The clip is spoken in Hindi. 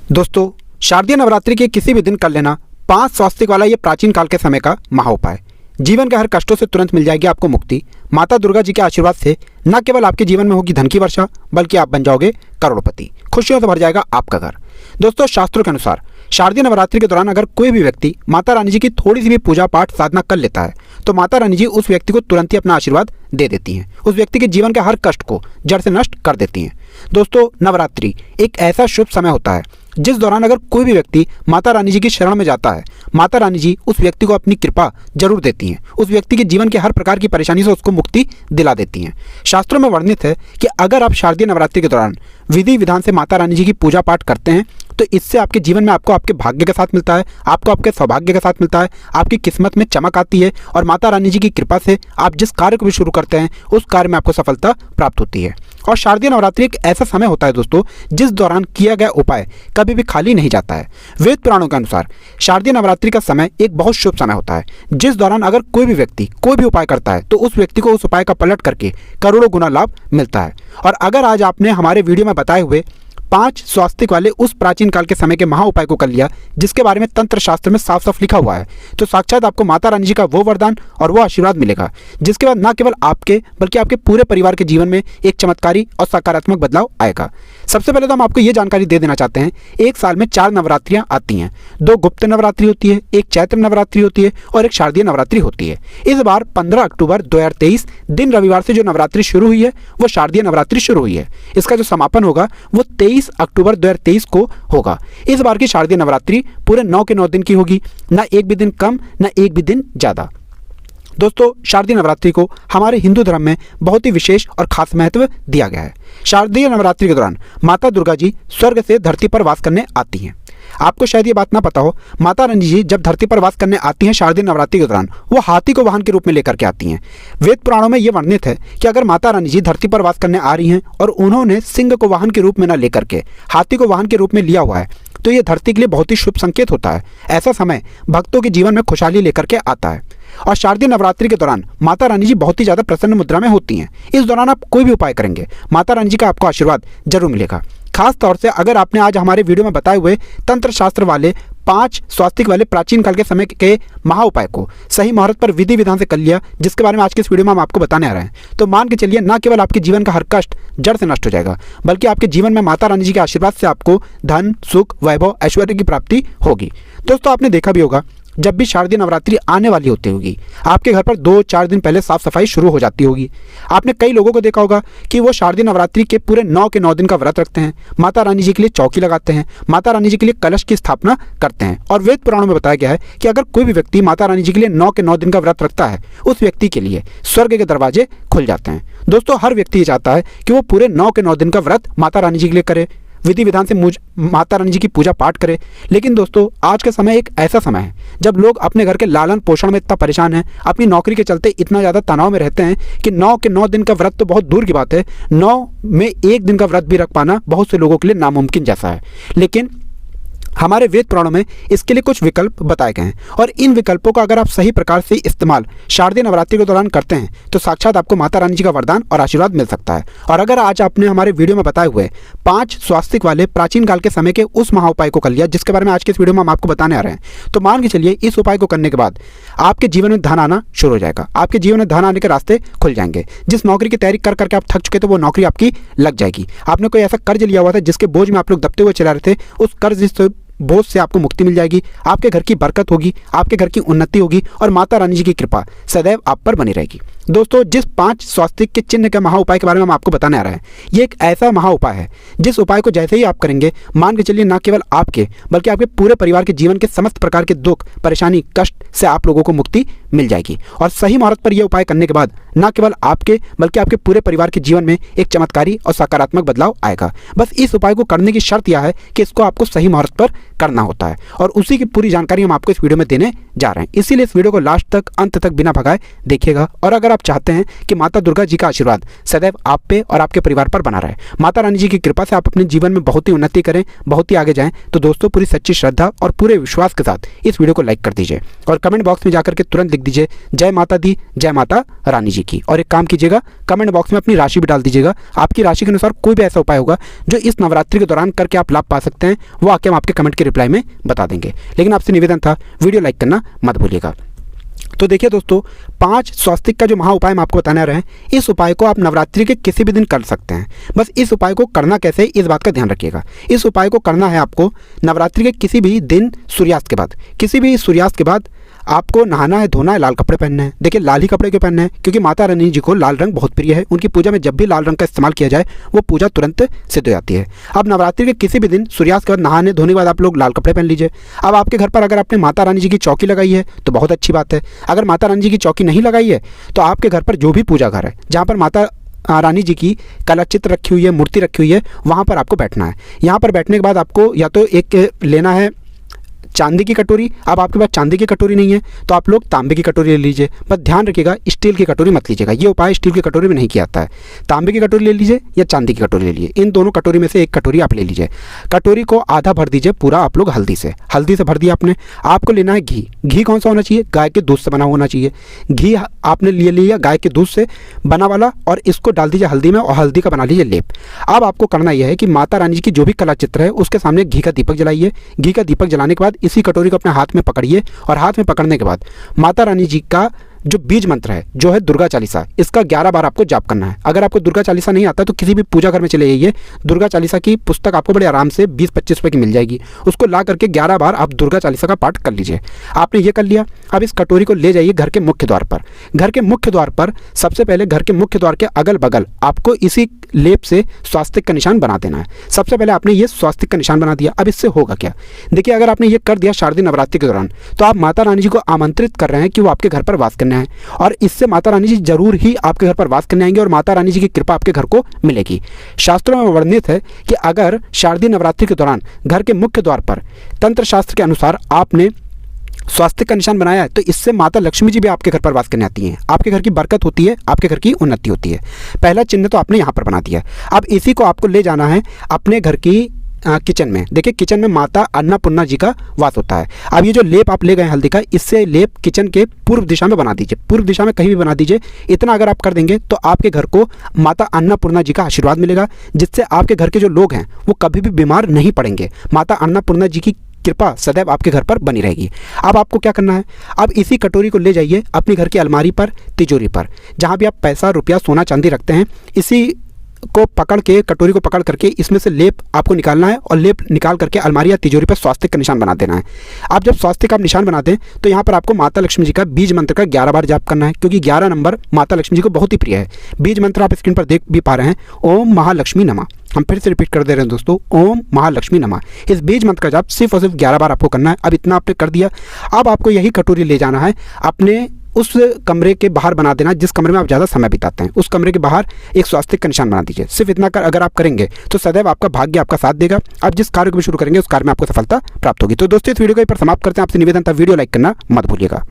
दोस्तों, शारदीय नवरात्रि के किसी भी दिन कर लेना 5 स्वास्तिक वाला ये प्राचीन काल के समय का महाउपाय जीवन के हर कष्टों से तुरंत मिल जाएगी आपको मुक्ति। माता दुर्गा जी के आशीर्वाद से न केवल आपके जीवन में होगी धन की वर्षा, बल्कि आप बन जाओगे करोड़पति। खुशियों से भर जाएगा आपका घर। दोस्तों, शास्त्रों के अनुसार शारदीय नवरात्रि के दौरान अगर कोई भी व्यक्ति माता रानी जी की थोड़ी सी भी पूजा पाठ साधना कर लेता है तो माता रानी जी उस व्यक्ति को तुरंत ही अपना आशीर्वाद दे देती हैं, उस व्यक्ति के जीवन के हर कष्ट को जड़ से नष्ट कर देती हैं। दोस्तों, नवरात्रि एक ऐसा शुभ समय होता है जिस दौरान अगर कोई भी व्यक्ति माता रानी जी की शरण में जाता है, माता रानी जी उस व्यक्ति को अपनी कृपा जरूर देती हैं, उस व्यक्ति के जीवन के हर प्रकार की परेशानी से उसको मुक्ति दिला देती हैं। शास्त्रों में वर्णित है कि अगर आप शारदीय नवरात्रि के दौरान विधि विधान से माता रानी जी की पूजा पाठ करते हैं तो इससे आपके जीवन में आपको आपके भाग्य के साथ मिलता है, आपको आपके सौभाग्य के साथ मिलता है, आपकी किस्मत में चमक आती है और माता रानी जी की कृपा से आप जिस कार्य को भी शुरू करते हैं उस कार्य में आपको सफलता प्राप्त होती है। और शारदीय नवरात्रि एक ऐसा समय होता है दोस्तों जिस दौरान किया गया उपाय कभी भी खाली नहीं जाता है। वेद पुराणों के अनुसार शारदीय नवरात्रि का समय एक बहुत शुभ समय होता है जिस दौरान अगर कोई भी व्यक्ति कोई भी उपाय करता है तो उस व्यक्ति को उस उपाय का पलट करके करोड़ों गुना लाभ मिलता है। और अगर आज आपने हमारे वीडियो में बताए हुए 5 स्वास्तिक वाले उस प्राचीन काल के समय के महा उपाय को कर लिया जिसके बारे में तंत्र शास्त्र में साफ साफ लिखा हुआ है, तो साक्षात आपको माता रानी जी का वो वरदान और वो आशीर्वाद मिलेगा जिसके बाद न केवल आपके बल्कि आपके पूरे परिवार के जीवन में एक चमत्कारी और सकारात्मक बदलाव आएगा। सबसे पहले तो हम आपको ये जानकारी दे देना चाहते हैं, एक साल में 4 नवरात्रियां आती हैं। 2 गुप्त नवरात्रि होती है, एक चैत्र नवरात्रि होती है और एक शारदीय नवरात्रि होती है। इस बार 15 अक्टूबर 2023 दिन रविवार से जो नवरात्रि शुरू हुई है वो शारदीय नवरात्रि शुरू हुई है। इसका जो समापन होगा वो 23 अक्टूबर 2023 को होगा। इस बार की शारदीय नवरात्रि पूरे 9 के 9 दिन की होगी, ना एक भी दिन कम ना एक भी दिन ज़्यादा। दोस्तों, शारदीय नवरात्रि को हमारे हिंदू धर्म में बहुत ही विशेष और खास महत्व दिया गया है। शारदीय नवरात्रि के दौरान माता दुर्गा जी स्वर्ग से धरती पर वास करने आती हैं। आपको शायद ये बात ना पता हो, माता रानी जी जब धरती पर वास करने आती हैं शारदीय नवरात्रि के दौरान वो हाथी को वाहन के रूप में लेकर के आती हैं। वेद पुराणों में ये वर्णित है कि अगर माता रानी जी धरती पर वास करने आ रही हैं और उन्होंने सिंह को वाहन के रूप में न लेकर के हाथी को वाहन के रूप में लिया हुआ है तो ये धरती के लिए बहुत ही शुभ संकेत होता है। ऐसा समय भक्तों के जीवन में खुशहाली लेकर के आता है। और शारदीय नवरात्रि के दौरान माता रानी जी बहुत ही ज़्यादा प्रसन्न मुद्रा में होती हैं। इस दौरान आप कोई भी उपाय करेंगे माता रानी जी का आपको आशीर्वाद जरूर मिलेगा। खास तौर से अगर आपने आज हमारे वीडियो में बताए हुए तंत्र शास्त्र वाले 5 स्वास्तिक वाले प्राचीन काल के समय के महा उपाय को सही मुहूर्त पर विधि विधान से कर लिया, जिसके बारे में आज के इस वीडियो में हम आपको बताने आ रहे हैं, तो मान के चलिए न केवल आपके जीवन का हर कष्ट जड़ से नष्ट हो जाएगा बल्कि आपके जीवन में माता रानी जी के आशीर्वाद से आपको धन, सुख, वैभव, ऐश्वर्य की प्राप्ति होगी। दोस्तों, आपने देखा भी होगा जब भी शारदीय नवरात्रि आने वाली होती होगी आपके घर पर 2-4 दिन पहले साफ सफाई शुरू हो जाती होगी। आपने कई लोगों को देखा होगा कि वो शारदीय नवरात्रि के पूरे 9 के 9 दिन का व्रत रखते हैं, माता रानी जी के लिए चौकी लगाते हैं, माता रानी जी के लिए कलश की स्थापना करते हैं। और वेद पुराणों में बताया गया है कि अगर कोई भी व्यक्ति माता रानी जी के लिए 9 के 9 दिन का व्रत रखता है उस व्यक्ति के लिए स्वर्ग के दरवाजे खुल जाते हैं। दोस्तों, हर व्यक्ति ये चाहता है कि वो पूरे 9 के 9 दिन का व्रत माता रानी जी के लिए करे, विधि विधान से माता रानी जी की पूजा पाठ करें। लेकिन दोस्तों, आज का समय एक ऐसा समय है जब लोग अपने घर के लालन पोषण में इतना परेशान हैं, अपनी नौकरी के चलते इतना ज़्यादा तनाव में रहते हैं कि 9 के 9 दिन का व्रत तो बहुत दूर की बात है, 9 में एक दिन का व्रत भी रख पाना बहुत से लोगों के लिए नामुमकिन जैसा है। लेकिन हमारे वेद पुराणों में इसके लिए कुछ विकल्प बताए गए हैं और इन विकल्पों का अगर आप सही प्रकार से इस्तेमाल शारदीय नवरात्रि के दौरान करते हैं तो साक्षात आपको माता रानी जी का वरदान और आशीर्वाद मिल सकता है। और अगर आज आपने हमारे वीडियो में बताए हुए 5 स्वास्तिक वाले प्राचीन काल के समय के उस महा उपाय को कर लिया जिसके बारे में आज के इस वीडियो में हम आपको बताने आ रहे हैं, तो मान के चलिए इस उपाय को करने के बाद आपके जीवन में धन आना शुरू हो जाएगा। आपके जीवन में धन आने के रास्ते खुल जाएंगे। जिस नौकरी की तैयारी कर करके आप थक चुके थे वो नौकरी आपकी लग जाएगी। आपने कोई ऐसा कर्ज लिया हुआ था जिसके बोझ में आप लोग दबते हुए चला रहे थे, उस कर्ज बोझ से आपको मुक्ति मिल जाएगी। आपके घर की बरकत होगी, आपके घर की उन्नति होगी और माता रानी जी की कृपा सदैव आप पर बनी रहेगी। दोस्तों, जिस 5 स्वास्तिक के चिन्ह के महा उपाय के बारे में हम आपको बताने आ रहे हैं, ये एक ऐसा महा उपाय है जिस उपाय को जैसे ही आप करेंगे मान के चलिए न केवल आपके बल्कि आपके पूरे परिवार के जीवन के समस्त प्रकार के दुख, परेशानी, कष्ट से आप लोगों को मुक्ति मिल जाएगी। और सही मुहूर्त पर यह उपाय करने के बाद न केवल आपके बल्कि आपके पूरे परिवार के जीवन में एक चमत्कारी और सकारात्मक बदलाव आएगा। बस इस उपाय को करने की शर्त यह है कि इसको आपको सही मुहूर्त पर करना होता है और उसी की पूरी जानकारी हम आपको इस वीडियो में देने जा रहे हैं। इसीलिए इस वीडियो को लास्ट तक, अंत तक बिना भगाए देखिएगा। और अगर आप चाहते हैं कि माता दुर्गा जी का आशीर्वाद सदैव आप पे और आपके परिवार पर बना रहे, माता रानी जी की कृपा से आप अपने जीवन में बहुत ही उन्नति करें, बहुत ही आगे जाएं, तो दोस्तों पूरी सच्ची श्रद्धा और पूरे विश्वास के साथ इस वीडियो को लाइक कर दीजिए और कमेंट बॉक्स में जाकर के तुरंत लिख दीजिए जय माता दी, जय माता रानी जी की। और एक काम कीजिएगा, कमेंट बॉक्स में अपनी राशि भी डाल दीजिएगा। आपकी राशि के अनुसार कोई भी ऐसा उपाय होगा जो इस नवरात्रि के दौरान करके आप लाभ पा सकते हैं, वो आके हम आपके कमेंट के रिप्लाई में बता देंगे। लेकिन आपसे निवेदन था, वीडियो लाइक करना मत भूलिएगा। तो देखिए दोस्तों, 5 स्वास्तिक का जो महा उपाय हम आपको बताने आ रहे हैं, इस उपाय को आप नवरात्रि के किसी भी दिन कर सकते हैं। बस इस उपाय को करना कैसे, इस बात का ध्यान रखिएगा। इस उपाय को करना है आपको नवरात्रि के किसी भी दिन सूर्यास्त के बाद। किसी भी सूर्यास्त के बाद आपको नहाना है, धोना है, लाल कपड़े पहनने हैं। देखिए लाल ही कपड़े क्यों पहनने हैं, क्योंकि माता रानी जी को लाल रंग बहुत प्रिय है। उनकी पूजा में जब भी लाल रंग का इस्तेमाल किया जाए वो पूजा तुरंत सिद्ध हो जाती है। अब नवरात्रि के किसी भी दिन सूर्यास्त के बाद नहाने धोने के बाद आप लोग लाल कपड़े पहन लीजिए। अब आपके घर पर अगर आपने माता रानी जी की चौकी लगाई है तो बहुत अच्छी बात है। अगर माता रानी जी की चौकी नहीं लगाई है तो आपके घर पर जो भी पूजा घर है, जहाँ पर माता रानी जी की कला चित्र रखी हुई है, मूर्ति रखी हुई है, वहाँ पर आपको बैठना है। यहाँ पर बैठने के बाद आपको या तो एक लेना है चांदी की कटोरी। अब आपके पास चांदी की कटोरी नहीं है तो आप लोग तांबे की कटोरी ले लीजिए। बस ध्यान रखिएगा, स्टील की कटोरी मत लीजिएगा। ये उपाय स्टील की कटोरी में नहीं किया जाता है। तांबे की कटोरी ले लीजिए या चांदी की कटोरी ले लीजिए। इन दोनों कटोरी में से एक कटोरी आप ले लीजिए। कटोरी को आधा भर दीजिए पूरा आप लोग हल्दी से भर दिया आपने। आपको लेना है घी। घी कौन सा होना चाहिए, गाय के दूध से बना होना चाहिए। घी आपने ले लिया गाय के दूध से बना वाला, और इसको डाल दीजिए हल्दी में और हल्दी का बना लीजिए लेप। अब आपको करना यह है कि माता रानी जी की जो भी कला चित्र है उसके सामने घी का दीपक जलाइए। घी का दीपक जलाने के बाद इसी कटोरी को अपने हाथ में पकड़िए, और हाथ में पकड़ने के बाद माता रानी जी का जो बीज मंत्र है, जो है दुर्गा चालीसा, इसका 11 बार आपको जाप करना है। अगर आपको दुर्गा चालीसा नहीं आता तो किसी भी पूजा घर में चले जाइए। दुर्गा चालीसा की पुस्तक आपको बड़े आराम से 20-25 रुपए की मिल जाएगी। उसको ला करके 11 बार आप दुर्गा चालीसा का पाठ कर लीजिए। आपने ये कर लिया। अब इस कटोरी को ले जाइए घर के मुख्य द्वार पर। घर के मुख्य द्वार पर सबसे पहले घर के मुख्य द्वार के अगल बगल आपको इसी लेप से स्वास्तिक का निशान बना देना है। सबसे पहले आपने ये स्वास्तिक का निशान बना दिया। अब इससे होगा क्या, देखिए अगर आपने ये कर दिया शारदीय नवरात्रि के दौरान तो आप माता रानी जी को आमंत्रित कर रहे हैं कि वो आपके घर पर वास करने आए, और इससे माता रानी जी जरूर ही आपके घर पर वास करने आएंगे और माता रानी जी की कृपा आपके घर को मिलेगी। शास्त्रों में वर्णित है कि अगर शारदीय नवरात्रि के दौरान घर के मुख्य द्वार पर तंत्र शास्त्र के अनुसार आपने स्वास्तिक का निशान बनाया है तो इससे माता लक्ष्मी जी भी आपके घर पर वास करने आती हैं। आपके घर की बरकत होती है, आपके घर की उन्नति होती है। पहला चिन्ह तो आपने यहाँ पर बना दिया। अब इसी को आपको ले जाना है अपने घर की किचन में। देखिए किचन में माता अन्नपूर्णा जी का वास होता है। अब ये जो लेप आप ले गए हल्दी का, इससे लेप किचन के पूर्व दिशा में बना दीजिए। पूर्व दिशा में कहीं भी बना दीजिए। इतना अगर आप कर देंगे तो आपके घर को माता अन्नपूर्णा जी का आशीर्वाद मिलेगा, जिससे आपके घर के जो लोग हैं वो कभी भी बीमार नहीं पड़ेंगे। माता अन्नपूर्णा जी की कृपा सदैव आपके घर पर बनी रहेगी। अब आपको क्या करना है, अब इसी कटोरी को ले जाइए अपने घर की अलमारी पर, तिजोरी पर, जहाँ भी आप पैसा, रुपया, सोना, चांदी रखते हैं। इसी को पकड़ के, कटोरी को पकड़ करके इसमें से लेप आपको निकालना है, और लेप निकाल करके अलमारी या तिजोरी पर स्वास्तिक का निशान बना देना है। आप जब स्वास्तिक का निशान बना दें तो यहाँ पर आपको माता लक्ष्मी जी का बीज मंत्र का 11 बार जाप करना है, क्योंकि 11 नंबर माता लक्ष्मी जी को बहुत ही प्रिय है। बीज मंत्र आप स्क्रीन पर देख भी पा रहे हैं, ओम महालक्ष्मी नमः। हम फिर से रिपीट कर दे रहे हैं दोस्तों, ओम महालक्ष्मी नमः। इस बीज मंत्र का जाप सिर्फ और सिर्फ 11 बार आपको करना है। अब इतना आपने कर दिया। अब आपको यही कटोरी ले जाना है अपने उस कमरे के बाहर बना देना जिस कमरे में आप ज़्यादा समय बिताते हैं। उस कमरे के बाहर एक स्वास्तिक का निशान बना दीजिए। सिर्फ इतना अगर आप करेंगे तो सदैव आपका भाग्य आपका साथ देगा। आप जिस कार्य को भी शुरू करेंगे उस कार्य में आपको सफलता प्राप्त होगी। तो दोस्तों इस वीडियो को यहाँ पर समाप्त करते हैं। आपसे निवेदन था, वीडियो लाइक करना मत भूलिएगा।